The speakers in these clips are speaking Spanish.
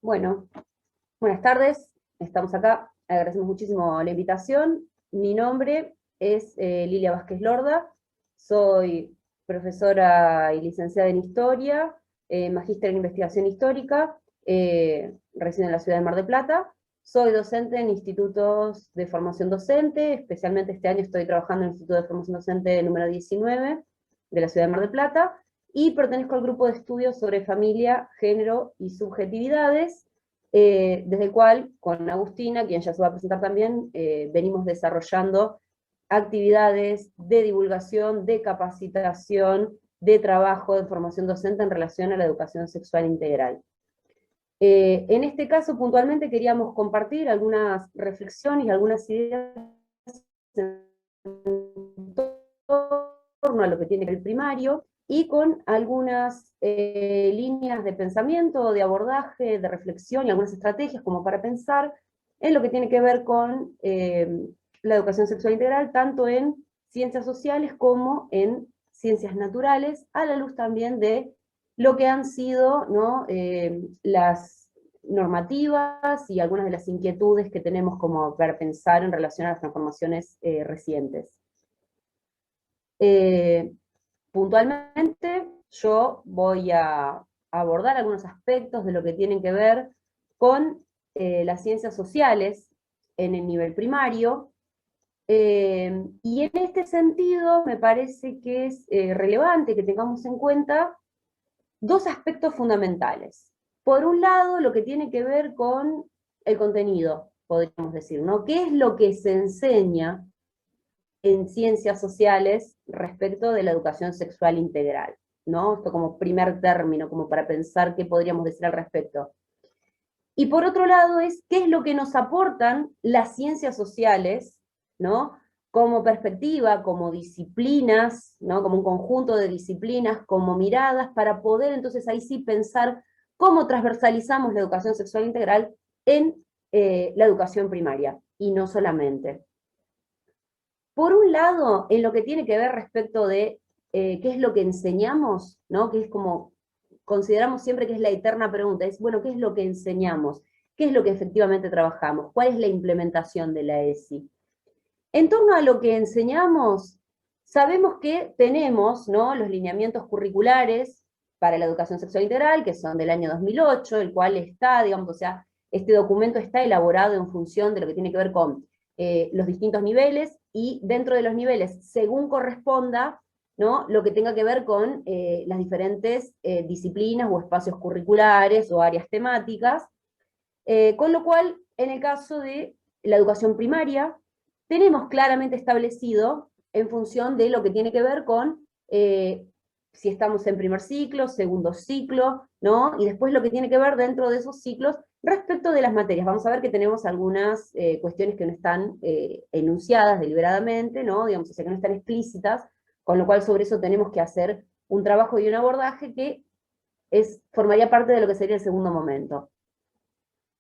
Bueno, buenas tardes, estamos acá, agradecemos muchísimo la invitación. Mi nombre es Lilia Vázquez Lorda, soy profesora y licenciada en Historia, magíster en Investigación Histórica, resido en la ciudad de Mar del Plata, soy docente en institutos de formación docente, especialmente este año estoy trabajando en el Instituto de Formación Docente número 19 de la ciudad de Mar del Plata, y pertenezco al grupo de estudios sobre familia, género y subjetividades, desde el cual, con Agustina, quien ya se va a presentar también, venimos desarrollando actividades de divulgación, de capacitación, de trabajo de formación docente en relación a la educación sexual integral. En este caso, puntualmente, queríamos compartir algunas reflexiones y algunas ideas en torno a lo que tiene que ver el primario, y con algunas líneas de pensamiento, de abordaje, de reflexión y algunas estrategias como para pensar en lo que tiene que ver con la educación sexual integral, tanto en ciencias sociales como en ciencias naturales, a la luz también de lo que han sido, ¿no?, las normativas y algunas de las inquietudes que tenemos como para pensar en relación a las transformaciones recientes. Puntualmente, yo voy a abordar algunos aspectos de lo que tienen que ver con las ciencias sociales en el nivel primario, y en este sentido me parece que es relevante que tengamos en cuenta dos aspectos fundamentales. Por un lado, lo que tiene que ver con el contenido, podríamos decir, ¿no? ¿Qué es lo que se enseña en ciencias sociales respecto de la educación sexual integral, ¿no? Esto como primer término, como para pensar qué podríamos decir al respecto. Y por otro lado es qué es lo que nos aportan las ciencias sociales, ¿no?, como perspectiva, como disciplinas, ¿no?, como un conjunto de disciplinas, como miradas, para poder entonces ahí sí pensar cómo transversalizamos la educación sexual integral en la educación primaria, y no solamente. Por un lado, en lo que tiene que ver respecto de qué es lo que enseñamos, ¿no?, que es como, consideramos siempre que es la eterna pregunta, es, bueno, ¿qué es lo que enseñamos? ¿Qué es lo que efectivamente trabajamos? ¿Cuál es la implementación de la ESI? En torno a lo que enseñamos, sabemos que tenemos, ¿no?, los lineamientos curriculares para la educación sexual integral, que son del año 2008, el cual está, digamos, o sea, este documento está elaborado en función de lo que tiene que ver con los distintos niveles, y dentro de los niveles, según corresponda, ¿no?, lo que tenga que ver con las diferentes disciplinas o espacios curriculares o áreas temáticas, con lo cual, en el caso de la educación primaria, tenemos claramente establecido, en función de lo que tiene que ver con si estamos en primer ciclo, segundo ciclo, ¿no?, y después lo que tiene que ver dentro de esos ciclos respecto de las materias. Vamos a ver que tenemos algunas cuestiones que no están enunciadas deliberadamente, ¿no?, digamos, o sea, que no están explícitas, con lo cual sobre eso tenemos que hacer un trabajo y un abordaje que formaría parte de lo que sería el segundo momento.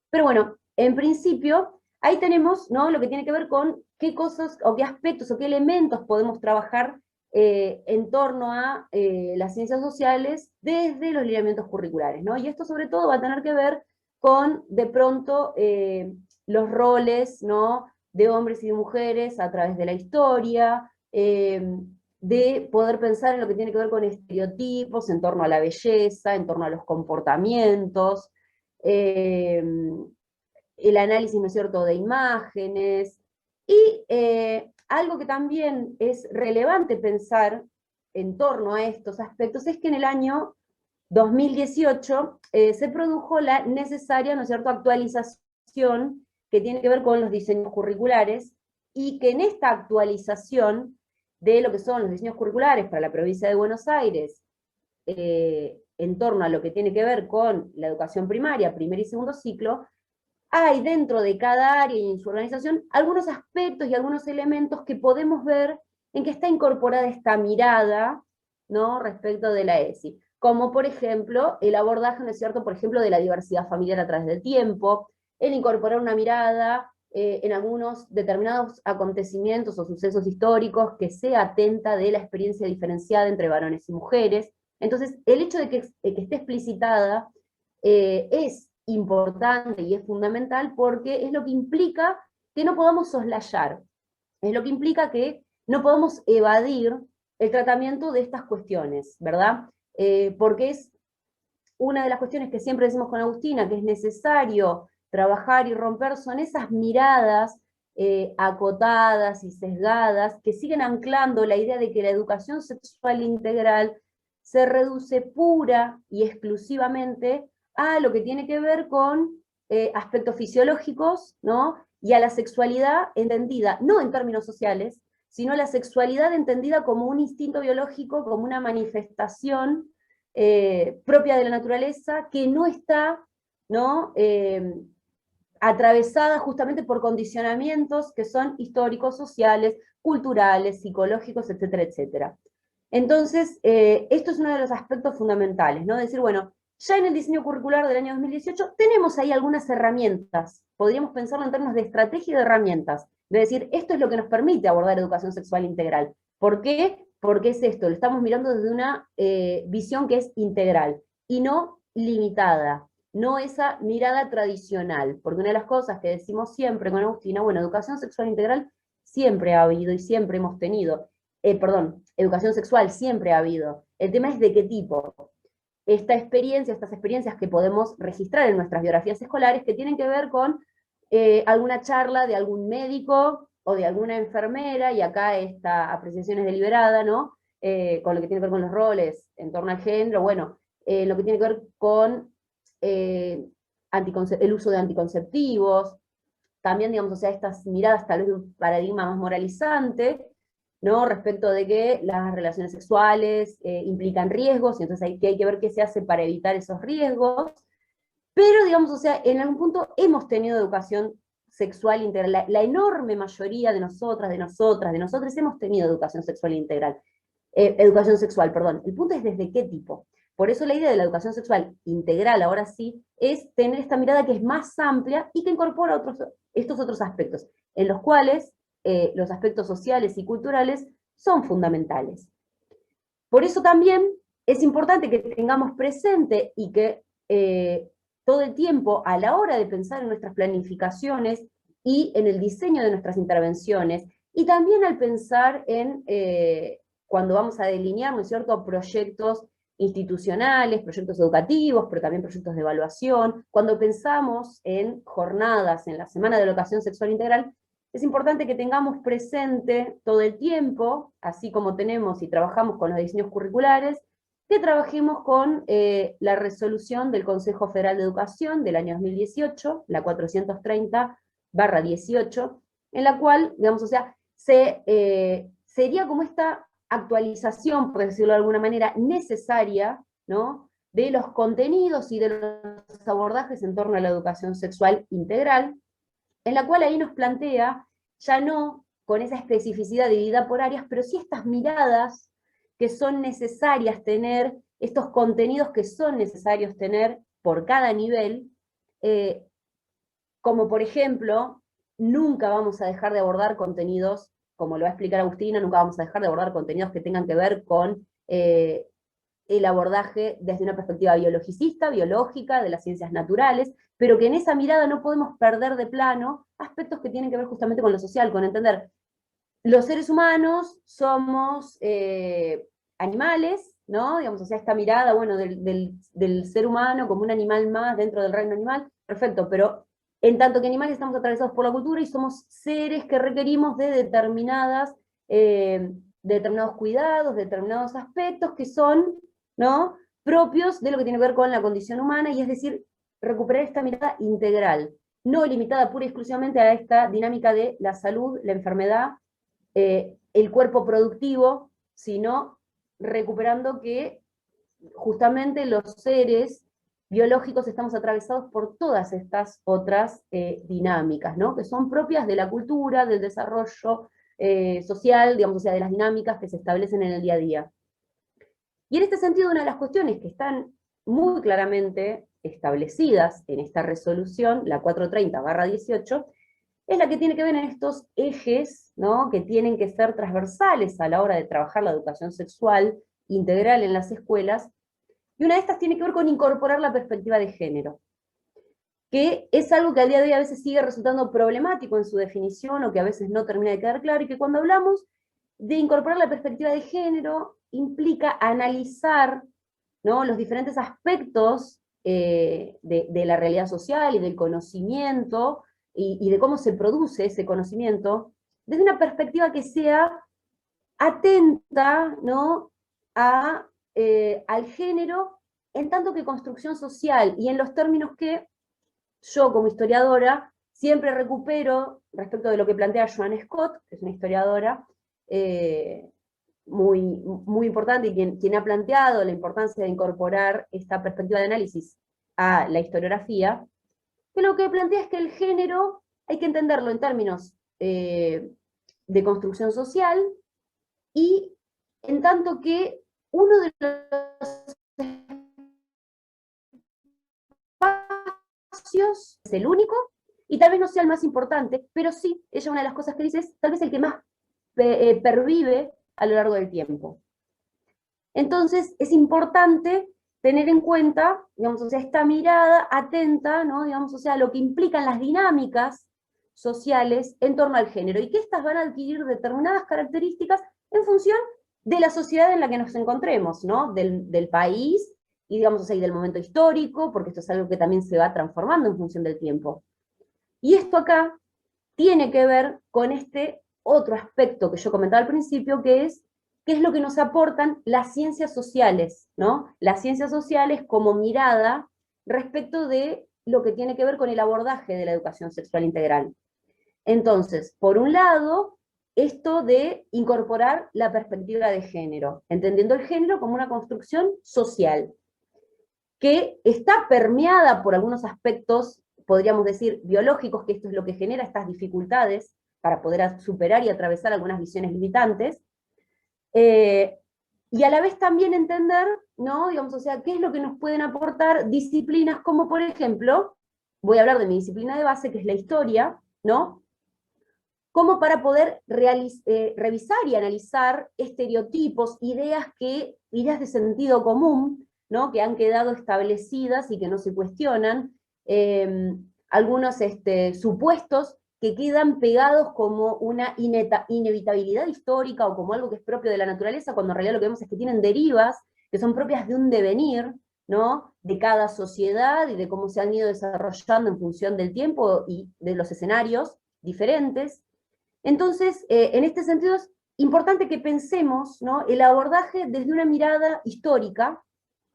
Pero bueno, en principio, ahí tenemos, ¿no?, lo que tiene que ver con qué cosas, o qué aspectos, o qué elementos podemos trabajar en torno a las ciencias sociales desde los lineamientos curriculares, ¿no? Y esto sobre todo va a tener que ver con, de pronto, los roles, ¿no?, de hombres y de mujeres a través de la historia, de poder pensar en lo que tiene que ver con estereotipos en torno a la belleza, en torno a los comportamientos, el análisis, ¿no es cierto?, de imágenes, y algo que también es relevante pensar en torno a estos aspectos es que en el año 2018 se produjo la necesaria, ¿no es cierto?, actualización que tiene que ver con los diseños curriculares, y que en esta actualización de lo que son los diseños curriculares para la provincia de Buenos Aires, en torno a lo que tiene que ver con la educación primaria, primer y segundo ciclo, hay dentro de cada área y en su organización algunos aspectos y algunos elementos que podemos ver en que está incorporada esta mirada, ¿no?, respecto de la ESI. Como por ejemplo, el abordaje, ¿no es cierto?, por ejemplo, de la diversidad familiar a través del tiempo, el incorporar una mirada en algunos determinados acontecimientos o sucesos históricos que sea atenta de la experiencia diferenciada entre varones y mujeres. Entonces, el hecho de que esté explicitada es importante y es fundamental porque es lo que implica que no podamos soslayar, es lo que implica que no podemos evadir el tratamiento de estas cuestiones, ¿verdad? Porque es una de las cuestiones que siempre decimos con Agustina, que es necesario trabajar y romper, son esas miradas acotadas y sesgadas que siguen anclando la idea de que la educación sexual integral se reduce pura y exclusivamente a lo que tiene que ver con aspectos fisiológicos, ¿no? Y a la sexualidad entendida, no en términos sociales, sino la sexualidad entendida como un instinto biológico, como una manifestación propia de la naturaleza, que no está, ¿no? Atravesada justamente por condicionamientos que son históricos, sociales, culturales, psicológicos, etcétera, etcétera. Entonces, esto es uno de los aspectos fundamentales, ¿no? Decir, bueno, ya en el diseño curricular del año 2018 tenemos ahí algunas herramientas, podríamos pensarlo en términos de estrategia y de herramientas, de decir, esto es lo que nos permite abordar educación sexual integral. ¿Por qué? Porque es esto, lo estamos mirando desde una visión que es integral y no limitada, no esa mirada tradicional, porque una de las cosas que decimos siempre con Agustina, bueno, educación sexual integral siempre ha habido y siempre hemos tenido, perdón, educación sexual siempre ha habido, el tema es de qué tipo. Estas experiencias que podemos registrar en nuestras biografías escolares que tienen que ver con alguna charla de algún médico o de alguna enfermera, y acá esta apreciación es deliberada, ¿no? Con lo que tiene que ver con los roles en torno al género, bueno, lo que tiene que ver con eh, el uso de anticonceptivos, también, digamos, o sea, estas miradas tal vez de un paradigma más moralizante, ¿no? Respecto de que las relaciones sexuales implican riesgos, y entonces hay que ver qué se hace para evitar esos riesgos, pero, digamos, o sea, en algún punto hemos tenido educación sexual integral, la enorme mayoría de nosotras, de nosotros hemos tenido educación sexual integral, educación sexual, perdón. El punto es desde qué tipo. Por eso la idea de la educación sexual integral, ahora sí, es tener esta mirada que es más amplia y que incorpora estos otros aspectos, en los cuales los aspectos sociales y culturales son fundamentales. Por eso también es importante que tengamos presente y que todo el tiempo, a la hora de pensar en nuestras planificaciones y en el diseño de nuestras intervenciones, y también al pensar en cuando vamos a delinear, ¿no es cierto?, proyectos institucionales, proyectos educativos, pero también proyectos de evaluación, cuando pensamos en jornadas, en la Semana de Educación Sexual Integral, es importante que tengamos presente todo el tiempo, así como tenemos y trabajamos con los diseños curriculares, que trabajemos con la resolución del Consejo Federal de Educación del año 2018, la 430/18, en la cual, digamos, o sea, sería como esta actualización, por decirlo de alguna manera, necesaria, ¿no?, de los contenidos y de los abordajes en torno a la educación sexual integral, en la cual ahí nos plantea, ya no con esa especificidad dividida por áreas, pero sí estas miradas que son necesarias tener, estos contenidos que son necesarios tener por cada nivel, como por ejemplo, nunca vamos a dejar de abordar contenidos, como lo va a explicar Agustina, nunca vamos a dejar de abordar contenidos que tengan que ver con el abordaje desde una perspectiva biologicista, biológica, de las ciencias naturales, pero que en esa mirada no podemos perder de plano aspectos que tienen que ver justamente con lo social, con entender los seres humanos somos animales, ¿no? Digamos, o sea, esta mirada, bueno, del ser humano como un animal más dentro del reino animal, perfecto, pero en tanto que animales estamos atravesados por la cultura y somos seres que requerimos de determinados cuidados, determinados aspectos que son, ¿no?, propios de lo que tiene que ver con la condición humana, y es decir, recuperar esta mirada integral, no limitada pura y exclusivamente a esta dinámica de la salud, la enfermedad, el cuerpo productivo, sino recuperando que justamente los seres biológicos estamos atravesados por todas estas otras dinámicas, ¿no?, que son propias de la cultura, del desarrollo social, digamos, o sea, de las dinámicas que se establecen en el día a día. Y en este sentido, una de las cuestiones que están muy claramente establecidas en esta resolución, la 430/18, es la que tiene que ver en estos ejes, ¿no?, que tienen que ser transversales a la hora de trabajar la educación sexual integral en las escuelas, y una de estas tiene que ver con incorporar la perspectiva de género. que es algo que al día de hoy a veces sigue resultando problemático en su definición, o que a veces no termina de quedar claro, y que cuando hablamos de incorporar la perspectiva de género, implica analizar, ¿no?, los diferentes aspectos de la realidad social y del conocimiento, y de cómo se produce ese conocimiento, desde una perspectiva que sea atenta, ¿no?, al género en tanto que construcción social, y en los términos que yo como historiadora siempre recupero respecto de lo que plantea Joan Scott, que es una historiadora muy importante, y quien ha planteado la importancia de incorporar esta perspectiva de análisis a la historiografía, que lo que plantea es que el género hay que entenderlo en términos de construcción social, y en tanto que uno de los espacios es el único, y tal vez no sea el más importante, pero sí, ella una de las cosas que dice es tal vez el que más pervive a lo largo del tiempo. Entonces es importante tener en cuenta, digamos, o sea, esta mirada atenta, ¿no?, digamos, o sea, a lo que implican las dinámicas sociales en torno al género, y que éstas van a adquirir determinadas características en función de la sociedad en la que nos encontremos, ¿no?, del país, y digamos, o sea, y del momento histórico, porque esto es algo que también se va transformando en función del tiempo. Y esto acá tiene que ver con este otro aspecto que yo comentaba al principio, que es qué es lo que nos aportan las ciencias sociales, ¿no? Las ciencias sociales como mirada respecto de lo que tiene que ver con el abordaje de la educación sexual integral. Entonces, por un lado, esto de incorporar la perspectiva de género, entendiendo el género como una construcción social, que está permeada por algunos aspectos, podríamos decir, biológicos, que esto es lo que genera estas dificultades para poder superar y atravesar algunas visiones limitantes, y a la vez también entender, ¿no?, digamos, o sea, qué es lo que nos pueden aportar disciplinas como, por ejemplo, voy a hablar de mi disciplina de base, que es la historia, ¿no?, como para poder revisar y analizar estereotipos, ideas de sentido común, ¿no?, que han quedado establecidas y que no se cuestionan, algunos supuestos que quedan pegados como una inevitabilidad histórica o como algo que es propio de la naturaleza, cuando en realidad lo que vemos es que tienen derivas que son propias de un devenir, ¿no?, de cada sociedad y de cómo se han ido desarrollando en función del tiempo y de los escenarios diferentes. Entonces, en este sentido es importante que pensemos, ¿no?, el abordaje desde una mirada histórica,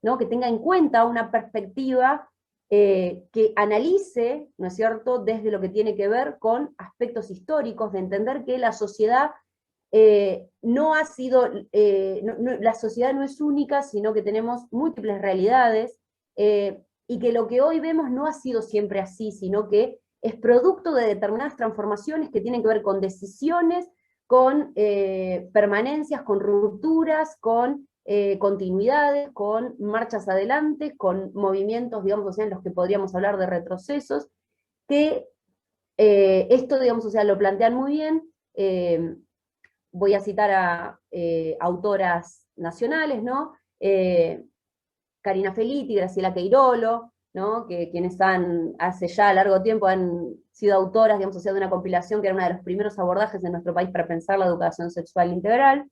¿no?, que tenga en cuenta una perspectiva que analice, ¿no es cierto?, desde lo que tiene que ver con aspectos históricos, de entender que la sociedad no ha sido, la sociedad no es única, sino que tenemos múltiples realidades, y que lo que hoy vemos no ha sido siempre así, sino que es producto de determinadas transformaciones que tienen que ver con decisiones, con permanencias, con rupturas, con continuidades, con marchas adelante, con movimientos, digamos, o sea, en los que podríamos hablar de retrocesos, que esto, digamos, o sea, lo plantean muy bien. Voy a citar a autoras nacionales, ¿no? Karina Feliti, Graciela Queirolo, ¿no?, que quienes hace ya largo tiempo han sido autoras, digamos, o sea, de una compilación que era uno de los primeros abordajes en nuestro país para pensar la educación sexual integral,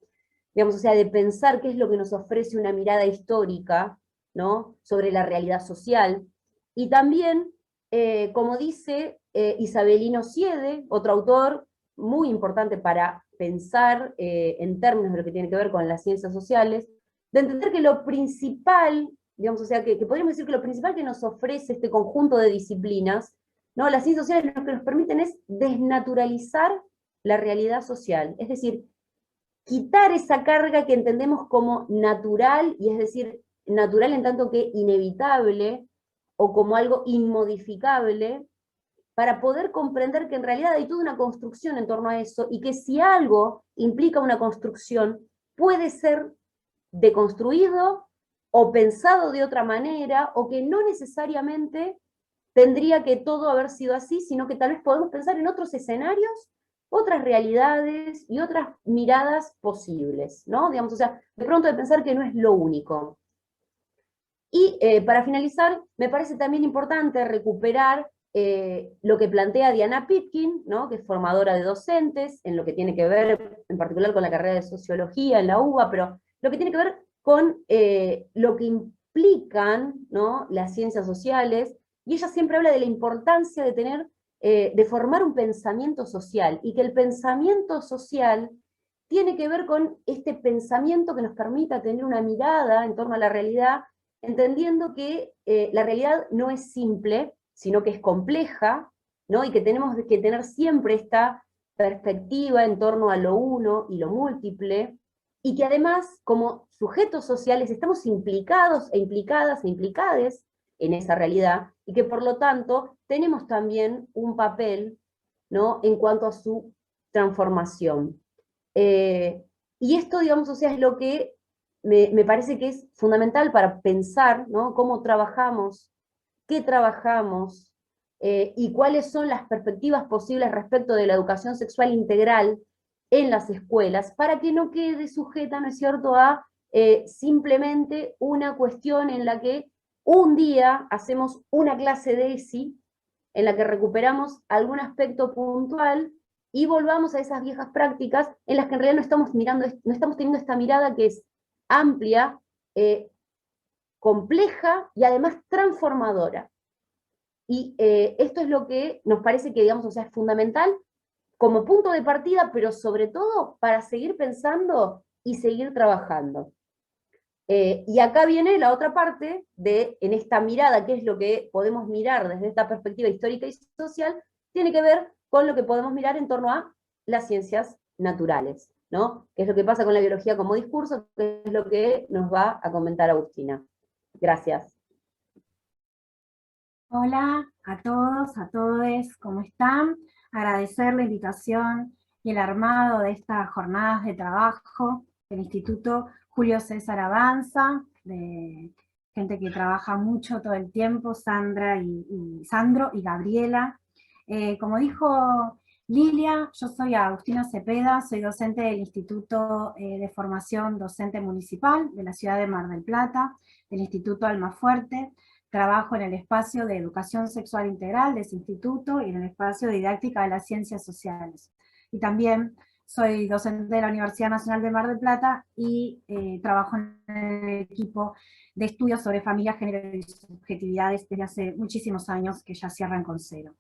digamos, o sea, de pensar qué es lo que nos ofrece una mirada histórica, ¿no?, sobre la realidad social, y también, como dice Isabelino Siede, otro autor muy importante para pensar en términos de lo que tiene que ver con las ciencias sociales, de entender que lo principal, digamos, o sea, que podríamos decir que lo principal que nos ofrece este conjunto de disciplinas, ¿no?, las ciencias sociales lo que nos permiten es desnaturalizar la realidad social, es decir, quitar esa carga que entendemos como natural, y es decir, natural en tanto que inevitable, o como algo inmodificable, para poder comprender que en realidad hay toda una construcción en torno a eso, y que si algo implica una construcción, puede ser deconstruido o pensado de otra manera, o que no necesariamente tendría que todo haber sido así, sino que tal vez podemos pensar en otros escenarios, otras realidades y otras miradas posibles, ¿no? Digamos, o sea, de pronto de pensar que no es lo único. Y para finalizar, me parece también importante recuperar lo que plantea Diana Pitkin, ¿no? Que es formadora de docentes, en lo que tiene que ver en particular con la carrera de sociología en la UBA, pero lo que tiene que ver con lo que implican, ¿no? Las ciencias sociales, y ella siempre habla de la importancia de tener, de formar un pensamiento social, y que el pensamiento social tiene que ver con este pensamiento que nos permita tener una mirada en torno a la realidad, entendiendo que la realidad no es simple, sino que es compleja, ¿no? Y que tenemos que tener siempre esta perspectiva en torno a lo uno y lo múltiple, y que además, como sujetos sociales, estamos implicados e implicadas e implicades en esa realidad, y que por lo tanto tenemos también un papel, ¿no? En cuanto a su transformación. Eh, y esto, digamos, o sea, es lo que me parece que es fundamental para pensar, ¿no? Cómo trabajamos, qué trabajamos, y cuáles son las perspectivas posibles respecto de la educación sexual integral en las escuelas, para que no quede sujeta, ¿no es cierto?, a simplemente una cuestión en la que un día hacemos una clase de ESI, en la que recuperamos algún aspecto puntual y volvamos a esas viejas prácticas en las que en realidad no estamos mirando, no estamos teniendo esta mirada que es amplia, compleja y además transformadora. Y esto es lo que nos parece que, digamos, o sea, es fundamental como punto de partida, pero sobre todo para seguir pensando y seguir trabajando. Y acá viene la otra parte de, en esta mirada, qué es lo que podemos mirar desde esta perspectiva histórica y social, tiene que ver con lo que podemos mirar en torno a las ciencias naturales, ¿no? Que es lo que pasa con la biología como discurso, que es lo que nos va a comentar Agustina. Gracias. Hola a todos, a todes, ¿cómo están? Agradecer la invitación y el armado de estas jornadas de trabajo del Instituto Julio César Avanza, de gente que trabaja mucho todo el tiempo, Sandra y Sandro y Gabriela. Como dijo Lilia, yo soy Agustina Cepeda, soy docente del Instituto de Formación Docente Municipal de la ciudad de Mar del Plata, del Instituto Almafuerte. Trabajo en el espacio de educación sexual integral de ese instituto y en el espacio de didáctica de las ciencias sociales. Y también soy docente de la Universidad Nacional de Mar del Plata y trabajo en el equipo de estudios sobre familia, género y subjetividades desde hace muchísimos años, que ya cierran con cero.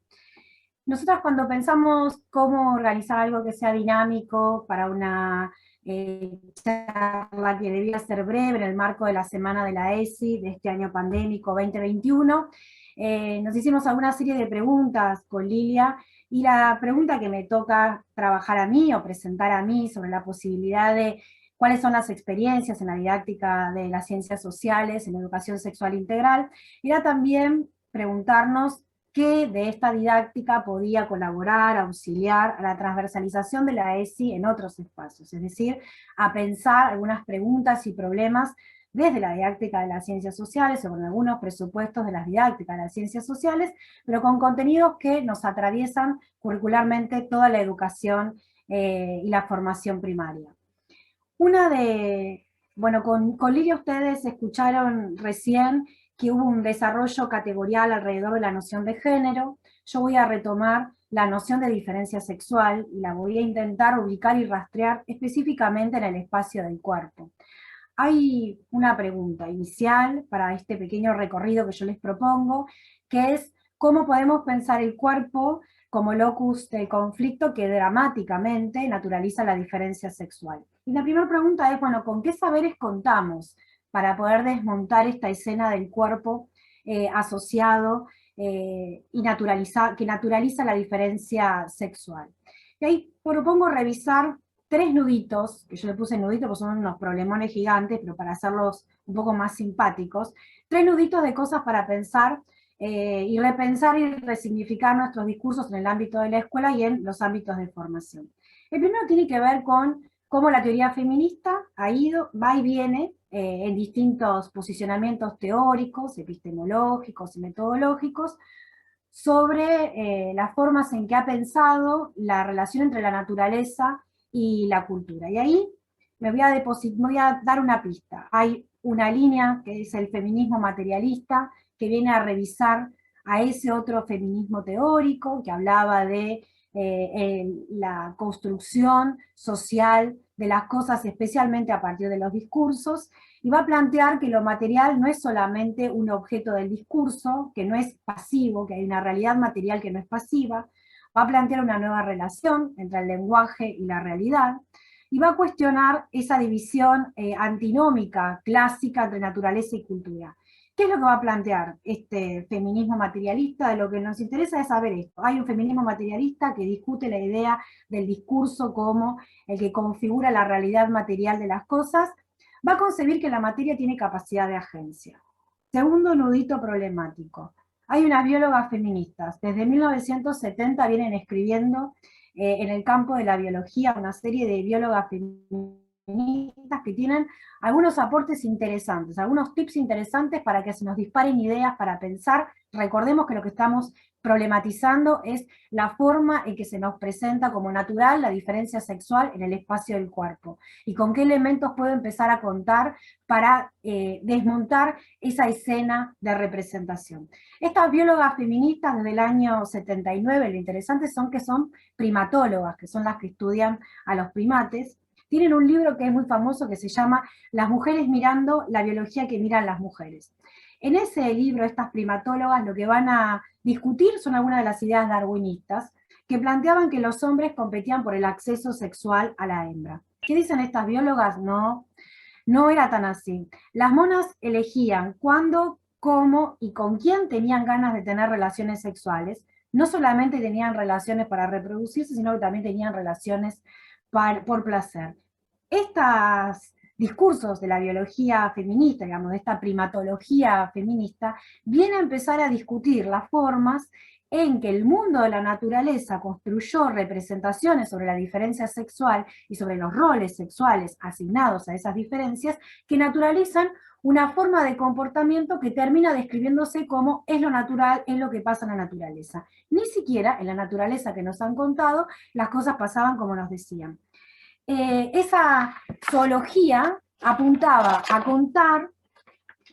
Nosotras cuando pensamos cómo organizar algo que sea dinámico para una charla que debía ser breve en el marco de la Semana de la ESI de este año pandémico 2021, nos hicimos alguna serie de preguntas con Lilia, y la pregunta que me toca trabajar a mí o presentar a mí sobre la posibilidad de cuáles son las experiencias en la didáctica de las ciencias sociales, en educación sexual integral, era también preguntarnos qué de esta didáctica podía colaborar, auxiliar a la transversalización de la ESI en otros espacios, es decir, a pensar algunas preguntas y problemas desde la didáctica de las ciencias sociales o con algunos presupuestos de las didácticas de las ciencias sociales, pero con contenidos que nos atraviesan curricularmente toda la educación y la formación primaria. Una de, bueno, con Lilia ustedes escucharon recién que hubo un desarrollo categorial alrededor de la noción de género. Yo voy a retomar la noción de diferencia sexual y la voy a intentar ubicar y rastrear específicamente en el espacio del cuerpo. Hay una pregunta inicial para este pequeño recorrido que yo les propongo, que es cómo podemos pensar el cuerpo como locus de conflicto que dramáticamente naturaliza la diferencia sexual. Y la primera pregunta es, bueno, ¿con qué saberes contamos para poder desmontar esta escena del cuerpo asociado y que naturaliza la diferencia sexual? Y ahí propongo revisar tres nuditos, que yo le puse nuditos porque son unos problemones gigantes, pero para hacerlos un poco más simpáticos, tres nuditos de cosas para pensar y repensar y resignificar nuestros discursos en el ámbito de la escuela y en los ámbitos de formación. El primero tiene que ver con cómo la teoría feminista ha ido, va y viene en distintos posicionamientos teóricos, epistemológicos y metodológicos, sobre las formas en que ha pensado la relación entre la naturaleza y la cultura. Y ahí me voy a dar una pista. Hay una línea que es el feminismo materialista, que viene a revisar a ese otro feminismo teórico que hablaba de la construcción social de las cosas, especialmente a partir de los discursos, y va a plantear que lo material no es solamente un objeto del discurso, que no es pasivo, que hay una realidad material que no es pasiva, va a plantear una nueva relación entre el lenguaje y la realidad, y va a cuestionar esa división antinómica, clásica entre naturaleza y cultura. ¿Qué es lo que va a plantear este feminismo materialista? De lo que nos interesa es saber esto. Hay un feminismo materialista que discute la idea del discurso como el que configura la realidad material de las cosas, va a concebir que la materia tiene capacidad de agencia. Segundo nudito problemático. Hay unas biólogas feministas, desde 1970 vienen escribiendo en el campo de la biología una serie de biólogas feministas que tienen algunos aportes interesantes, algunos tips interesantes para que se nos disparen ideas para pensar. Recordemos que lo que estamos problematizando es la forma en que se nos presenta como natural la diferencia sexual en el espacio del cuerpo, y con qué elementos puedo empezar a contar para desmontar esa escena de representación. Estas biólogas feministas desde el año 79, lo interesante son que son primatólogas, que son las que estudian a los primates. Tienen un libro que es muy famoso que se llama Las mujeres mirando la biología que miran las mujeres. En ese libro, estas primatólogas lo que van a discutir son algunas de las ideas darwinistas que planteaban que los hombres competían por el acceso sexual a la hembra. ¿Qué dicen estas biólogas? No era tan así. Las monas elegían cuándo, cómo y con quién tenían ganas de tener relaciones sexuales. No solamente tenían relaciones para reproducirse, sino que también tenían relaciones por placer. Estos discursos de la biología feminista, digamos, de esta primatología feminista, viene a empezar a discutir las formas en que el mundo de la naturaleza construyó representaciones sobre la diferencia sexual y sobre los roles sexuales asignados a esas diferencias, que naturalizan una forma de comportamiento que termina describiéndose como es lo natural, es lo que pasa en la naturaleza. Ni siquiera en la naturaleza que nos han contado las cosas pasaban como nos decían. Esa zoología apuntaba a contar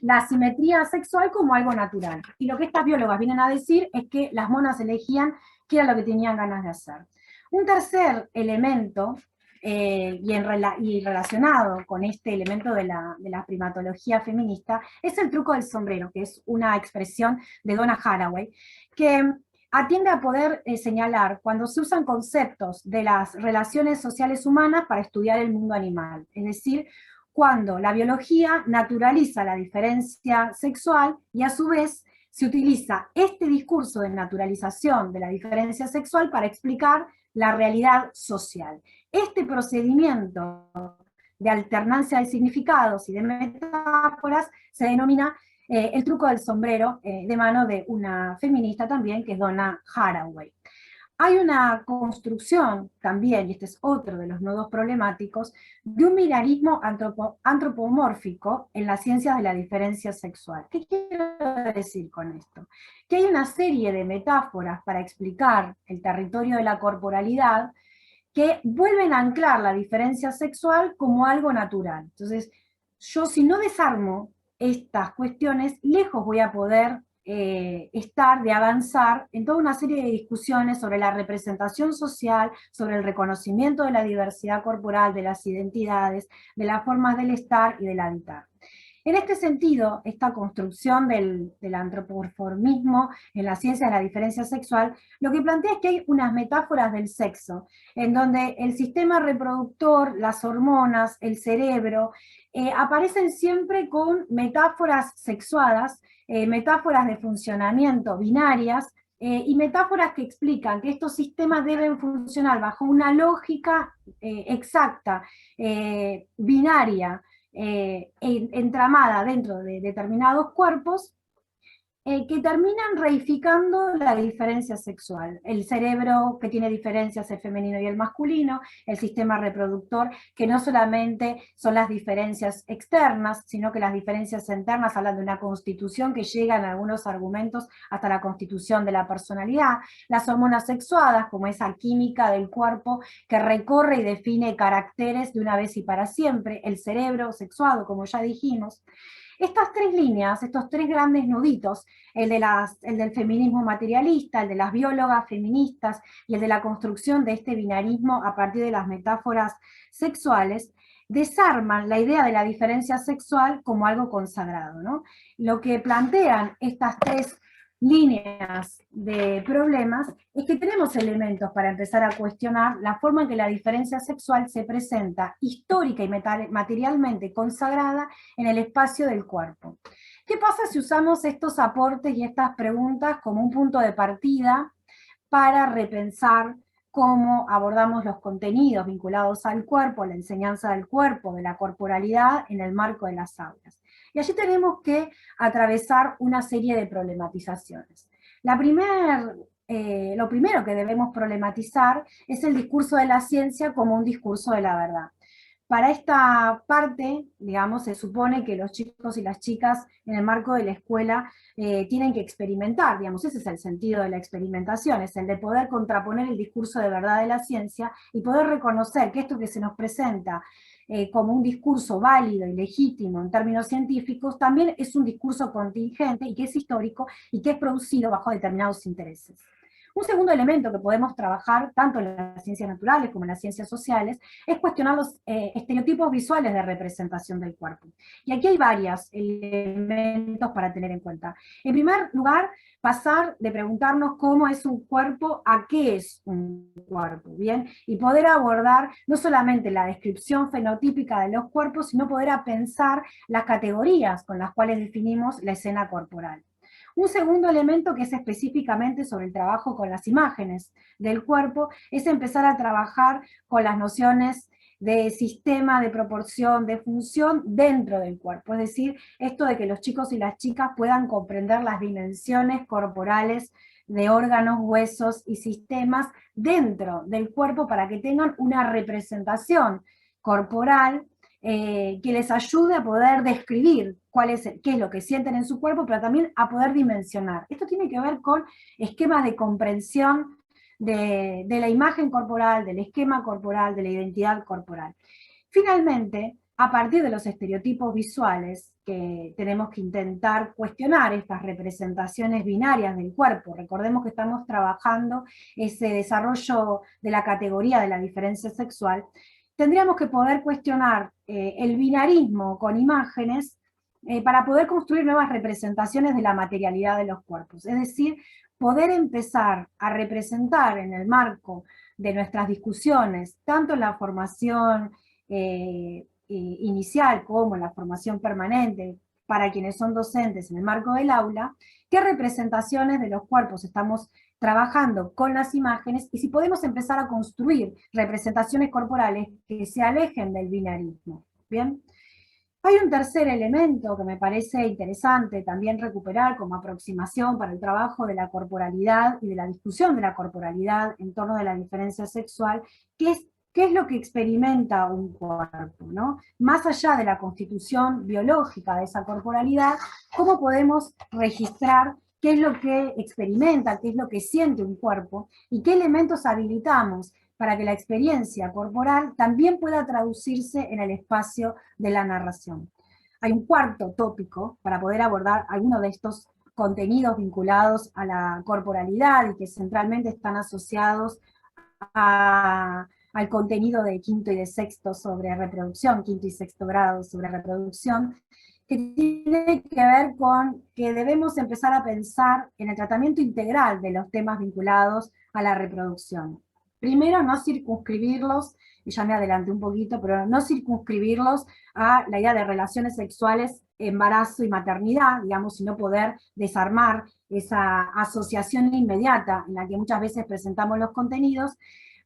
la asimetría sexual como algo natural. Y lo que estas biólogas vienen a decir es que las monas elegían qué era lo que tenían ganas de hacer. Un tercer elemento, y relacionado con este elemento de la primatología feminista, es el truco del sombrero, que es una expresión de Donna Haraway, que atiende a poder señalar cuando se usan conceptos de las relaciones sociales humanas para estudiar el mundo animal. Es decir, cuando la biología naturaliza la diferencia sexual y a su vez se utiliza este discurso de naturalización de la diferencia sexual para explicar la realidad social. Este procedimiento de alternancia de significados y de metáforas se denomina el truco del sombrero, de mano de una feminista también, que es Donna Haraway. Hay una construcción también, y este es otro de los nodos problemáticos, de un binarismo antropomórfico en las ciencias de la diferencia sexual. ¿Qué quiero decir con esto? Que hay una serie de metáforas para explicar el territorio de la corporalidad que vuelven a anclar la diferencia sexual como algo natural. Entonces, yo si no desarmo estas cuestiones, lejos voy a poder estar de avanzar en toda una serie de discusiones sobre la representación social, sobre el reconocimiento de la diversidad corporal, de las identidades, de las formas del estar y del habitar. En este sentido, esta construcción del antropomorfismo en la ciencia de la diferencia sexual, lo que plantea es que hay unas metáforas del sexo, en donde el sistema reproductor, las hormonas, el cerebro, aparecen siempre con metáforas sexuadas, metáforas de funcionamiento binarias, y metáforas que explican que estos sistemas deben funcionar bajo una lógica exacta, binaria, entramada dentro de determinados cuerpos, que terminan reificando la diferencia sexual. El cerebro que tiene diferencias, el femenino y el masculino, el sistema reproductor, que no solamente son las diferencias externas, sino que las diferencias internas hablan de una constitución que llega en algunos argumentos hasta la constitución de la personalidad, las hormonas sexuadas, como esa química del cuerpo que recorre y define caracteres de una vez y para siempre, el cerebro sexuado, como ya dijimos. Estas tres líneas, estos tres grandes nuditos, el del feminismo materialista, el de las biólogas feministas y el de la construcción de este binarismo a partir de las metáforas sexuales, desarman la idea de la diferencia sexual como algo consagrado, ¿no? Lo que plantean estas tres líneas de problemas es que tenemos elementos para empezar a cuestionar la forma en que la diferencia sexual se presenta histórica y materialmente consagrada en el espacio del cuerpo. ¿Qué pasa si usamos estos aportes y estas preguntas como un punto de partida para repensar cómo abordamos los contenidos vinculados al cuerpo, la enseñanza del cuerpo, de la corporalidad en el marco de las aulas? Y allí tenemos que atravesar una serie de problematizaciones. Lo primero que debemos problematizar es el discurso de la ciencia como un discurso de la verdad. Para esta parte, digamos, se supone que los chicos y las chicas en el marco de la escuela tienen que experimentar, digamos, ese es el sentido de la experimentación, es el de poder contraponer el discurso de verdad de la ciencia y poder reconocer que esto que se nos presenta como un discurso válido y legítimo en términos científicos, también es un discurso contingente y que es histórico y que es producido bajo determinados intereses. Un segundo elemento que podemos trabajar, tanto en las ciencias naturales como en las ciencias sociales, es cuestionar los estereotipos visuales de representación del cuerpo. Y aquí hay varios elementos para tener en cuenta. En primer lugar, pasar de preguntarnos cómo es un cuerpo a qué es un cuerpo, ¿bien? Y poder abordar no solamente la descripción fenotípica de los cuerpos, sino poder pensar las categorías con las cuales definimos la escena corporal. Un segundo elemento que es específicamente sobre el trabajo con las imágenes del cuerpo es empezar a trabajar con las nociones de sistema, de proporción, de función dentro del cuerpo. Es decir, esto de que los chicos y las chicas puedan comprender las dimensiones corporales de órganos, huesos y sistemas dentro del cuerpo para que tengan una representación corporal que les ayude a poder describir qué es lo que sienten en su cuerpo, pero también a poder dimensionar. Esto tiene que ver con esquemas de comprensión de la imagen corporal, del esquema corporal, de la identidad corporal. Finalmente, a partir de los estereotipos visuales, que tenemos que intentar cuestionar estas representaciones binarias del cuerpo. Recordemos que estamos trabajando ese desarrollo de la categoría de la diferencia sexual. Tendríamos que poder cuestionar el binarismo con imágenes para poder construir nuevas representaciones de la materialidad de los cuerpos. Es decir, poder empezar a representar en el marco de nuestras discusiones, tanto en la formación inicial como en la formación permanente, para quienes son docentes en el marco del aula, qué representaciones de los cuerpos estamos trabajando con las imágenes y si podemos empezar a construir representaciones corporales que se alejen del binarismo. ¿Bien? Hay un tercer elemento que me parece interesante también recuperar como aproximación para el trabajo de la corporalidad y de la discusión de la corporalidad en torno de la diferencia sexual, que es qué es lo que experimenta un cuerpo, ¿no? Más allá de la constitución biológica de esa corporalidad, ¿cómo podemos registrar qué es lo que experimenta, qué es lo que siente un cuerpo y qué elementos habilitamos para que la experiencia corporal también pueda traducirse en el espacio de la narración? Hay un cuarto tópico para poder abordar algunos de estos contenidos vinculados a la corporalidad y que centralmente están asociados al contenido de quinto y de sexto sobre reproducción, quinto y sexto grado sobre reproducción, que tiene que ver con que debemos empezar a pensar en el tratamiento integral de los temas vinculados a la reproducción. Primero, no circunscribirlos, y ya me adelanté un poquito, pero no circunscribirlos a la idea de relaciones sexuales, embarazo y maternidad, digamos, sino poder desarmar esa asociación inmediata en la que muchas veces presentamos los contenidos,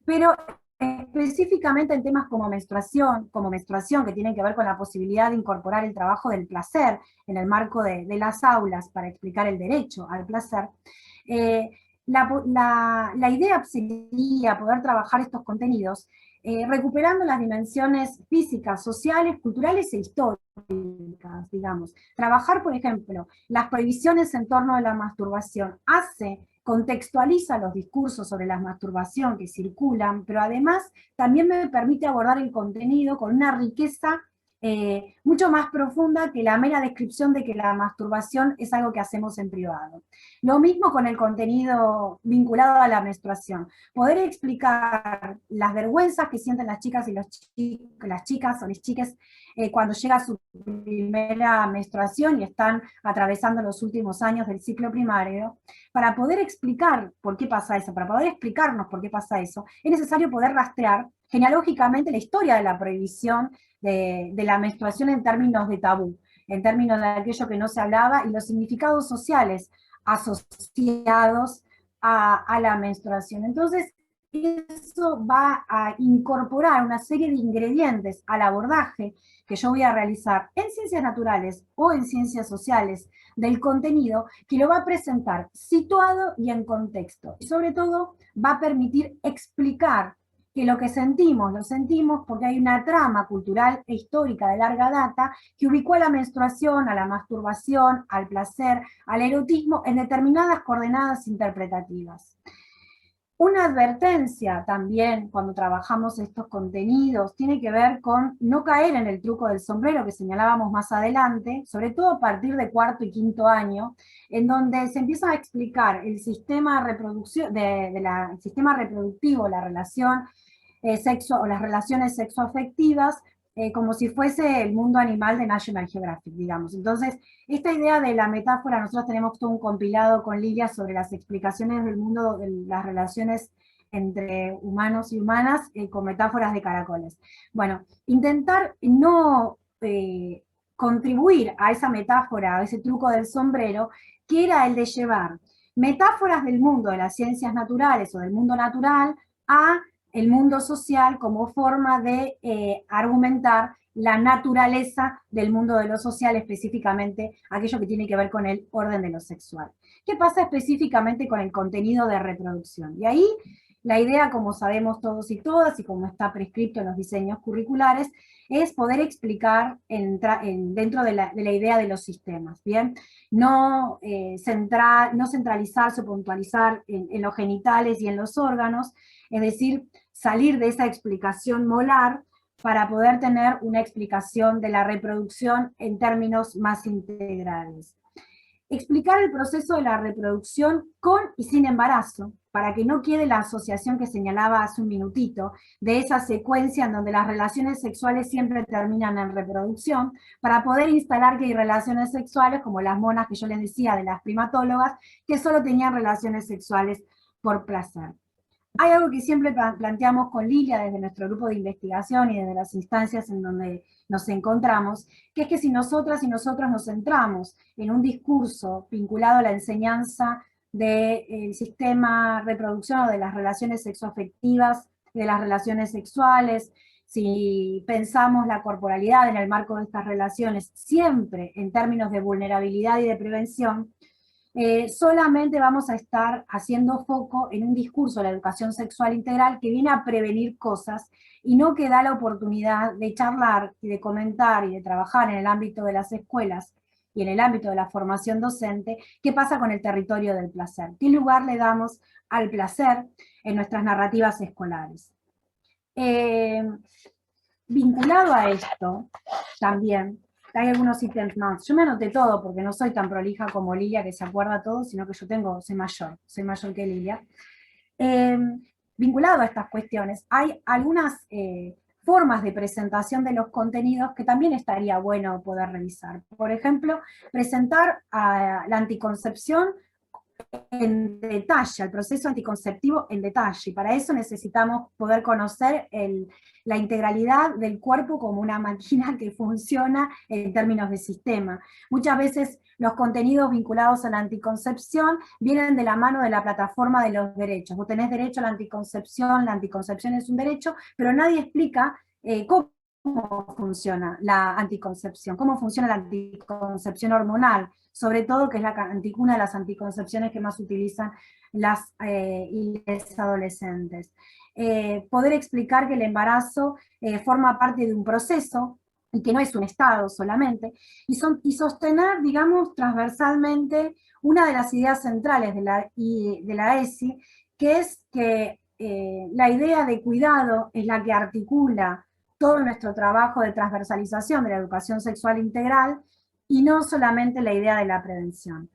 pero específicamente en temas como menstruación, que tienen que ver con la posibilidad de incorporar el trabajo del placer en el marco de las aulas para explicar el derecho al placer. La idea sería poder trabajar estos contenidos recuperando las dimensiones físicas, sociales, culturales e históricas, digamos. Trabajar, por ejemplo, las prohibiciones en torno a la masturbación contextualiza los discursos sobre la masturbación que circulan, pero además también me permite abordar el contenido con una riqueza mucho más profunda que la mera descripción de que la masturbación es algo que hacemos en privado. Lo mismo con el contenido vinculado a la menstruación. Poder explicar las vergüenzas que sienten las chicas y las chicas o las chicas cuando llega su primera menstruación y están atravesando los últimos años del ciclo primario, para poder explicar por qué pasa eso, para poder explicarnos por qué pasa eso, es necesario poder rastrear genealógicamente la historia de la prohibición de la menstruación en términos de tabú, en términos de aquello que no se hablaba y los significados sociales asociados a la menstruación. Entonces, eso va a incorporar una serie de ingredientes al abordaje que yo voy a realizar en ciencias naturales o en ciencias sociales del contenido, que lo va a presentar situado y en contexto. Y sobre todo va a permitir explicar que lo que sentimos, lo sentimos porque hay una trama cultural e histórica de larga data que ubicó a la menstruación, a la masturbación, al placer, al erotismo en determinadas coordenadas interpretativas. Una advertencia también cuando trabajamos estos contenidos tiene que ver con no caer en el truco del sombrero que señalábamos más adelante, sobre todo a partir de cuarto y quinto año, en donde se empieza a explicar el sistema, el sistema reproductivo, la relación o las relaciones sexoafectivas, como si fuese el mundo animal de National Geographic, digamos. Entonces, esta idea de la metáfora, nosotros tenemos todo un compilado con Lilia sobre las explicaciones del mundo, de las relaciones entre humanos y humanas, con metáforas de caracoles. Bueno, intentar no contribuir a esa metáfora, a ese truco del sombrero, que era el de llevar metáforas del mundo de las ciencias naturales o del mundo natural a el mundo social como forma de argumentar la naturaleza del mundo de lo social, específicamente aquello que tiene que ver con el orden de lo sexual. ¿Qué pasa específicamente con el contenido de reproducción? Y ahí la idea, como sabemos todos y todas, y como está prescripto en los diseños curriculares, es poder explicar dentro de la idea de los sistemas, ¿bien? No centralizarse o puntualizar en los genitales y en los órganos, es decir, salir de esa explicación molar para poder tener una explicación de la reproducción en términos más integrales. Explicar el proceso de la reproducción con y sin embarazo, para que no quede la asociación que señalaba hace un minutito, de esa secuencia en donde las relaciones sexuales siempre terminan en reproducción, para poder instalar que hay relaciones sexuales, como las monas que yo les decía de las primatólogas, que solo tenían relaciones sexuales por placer. Hay algo que siempre planteamos con Lilia desde nuestro grupo de investigación y desde las instancias en donde nos encontramos, que es que si nosotras y nosotros nos centramos en un discurso vinculado a la enseñanza del sistema de reproducción o de las relaciones sexoafectivas, de las relaciones sexuales, si pensamos la corporalidad en el marco de estas relaciones siempre en términos de vulnerabilidad y de prevención, solamente vamos a estar haciendo foco en un discurso de la educación sexual integral que viene a prevenir cosas y no que da la oportunidad de charlar y de comentar y de trabajar en el ámbito de las escuelas y en el ámbito de la formación docente, qué pasa con el territorio del placer, qué lugar le damos al placer en nuestras narrativas escolares. Vinculado a esto, también, hay algunos ítems más. Yo me anoté todo porque no soy tan prolija como Lilia que se acuerda todo, sino que soy mayor que Lilia. Vinculado a estas cuestiones, hay algunas formas de presentación de los contenidos que también estaría bueno poder revisar. Por ejemplo, presentar a la anticoncepción en detalle, al proceso anticonceptivo en detalle, y para eso necesitamos poder conocer la integralidad del cuerpo como una máquina que funciona en términos de sistema. Muchas veces los contenidos vinculados a la anticoncepción vienen de la mano de la plataforma de los derechos. Vos tenés derecho a la anticoncepción es un derecho, pero nadie explica cómo funciona la anticoncepción, cómo funciona la anticoncepción hormonal, sobre todo que es una de las anticoncepciones que más utilizan las y los adolescentes. Poder explicar que el embarazo forma parte de un proceso y que no es un estado solamente, y sostener, digamos, transversalmente una de las ideas centrales de la ESI, que es que la idea de cuidado es la que articula todo nuestro trabajo de transversalización de la educación sexual integral, y no solamente la idea de la prevención.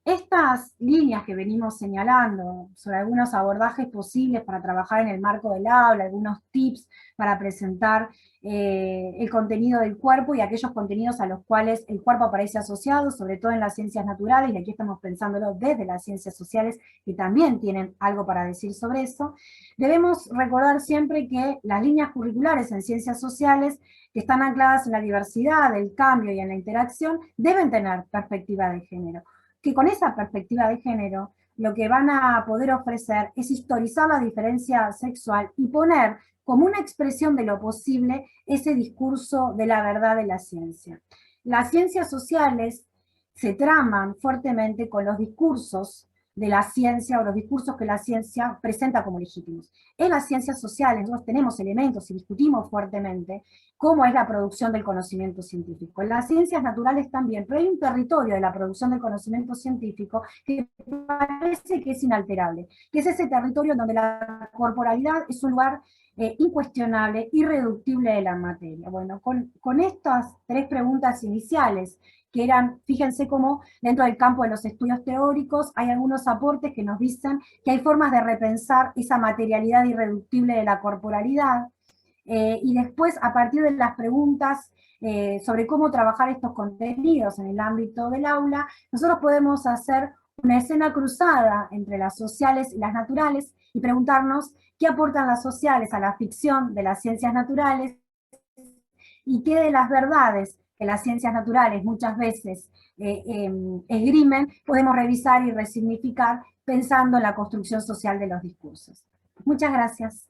Estas líneas que venimos señalando sobre algunos abordajes posibles para trabajar en el marco del aula, algunos tips para presentar el contenido del cuerpo y aquellos contenidos a los cuales el cuerpo aparece asociado, sobre todo en las ciencias naturales, y aquí estamos pensándolo desde las ciencias sociales, que también tienen algo para decir sobre eso. Debemos recordar siempre que las líneas curriculares en ciencias sociales, que están ancladas en la diversidad, el cambio y en la interacción, deben tener perspectiva de género, que con esa perspectiva de género lo que van a poder ofrecer es historizar la diferencia sexual y poner como una expresión de lo posible ese discurso de la verdad de la ciencia. Las ciencias sociales se traman fuertemente con los discursos de la ciencia o los discursos que la ciencia presenta como legítimos. En las ciencias sociales nosotros tenemos elementos y discutimos fuertemente cómo es la producción del conocimiento científico. En las ciencias naturales también, pero hay un territorio de la producción del conocimiento científico que parece que es inalterable, que es ese territorio donde la corporalidad es un lugar incuestionable, irreductible de la materia. Bueno, con estas tres preguntas iniciales, que eran, fíjense cómo dentro del campo de los estudios teóricos hay algunos aportes que nos dicen que hay formas de repensar esa materialidad irreductible de la corporalidad, y después, a partir de las preguntas sobre cómo trabajar estos contenidos en el ámbito del aula, nosotros podemos hacer una escena cruzada entre las sociales y las naturales y preguntarnos qué aportan las sociales a la ficción de las ciencias naturales y qué de las verdades que las ciencias naturales muchas veces esgrimen, podemos revisar y resignificar pensando en la construcción social de los discursos. Muchas gracias.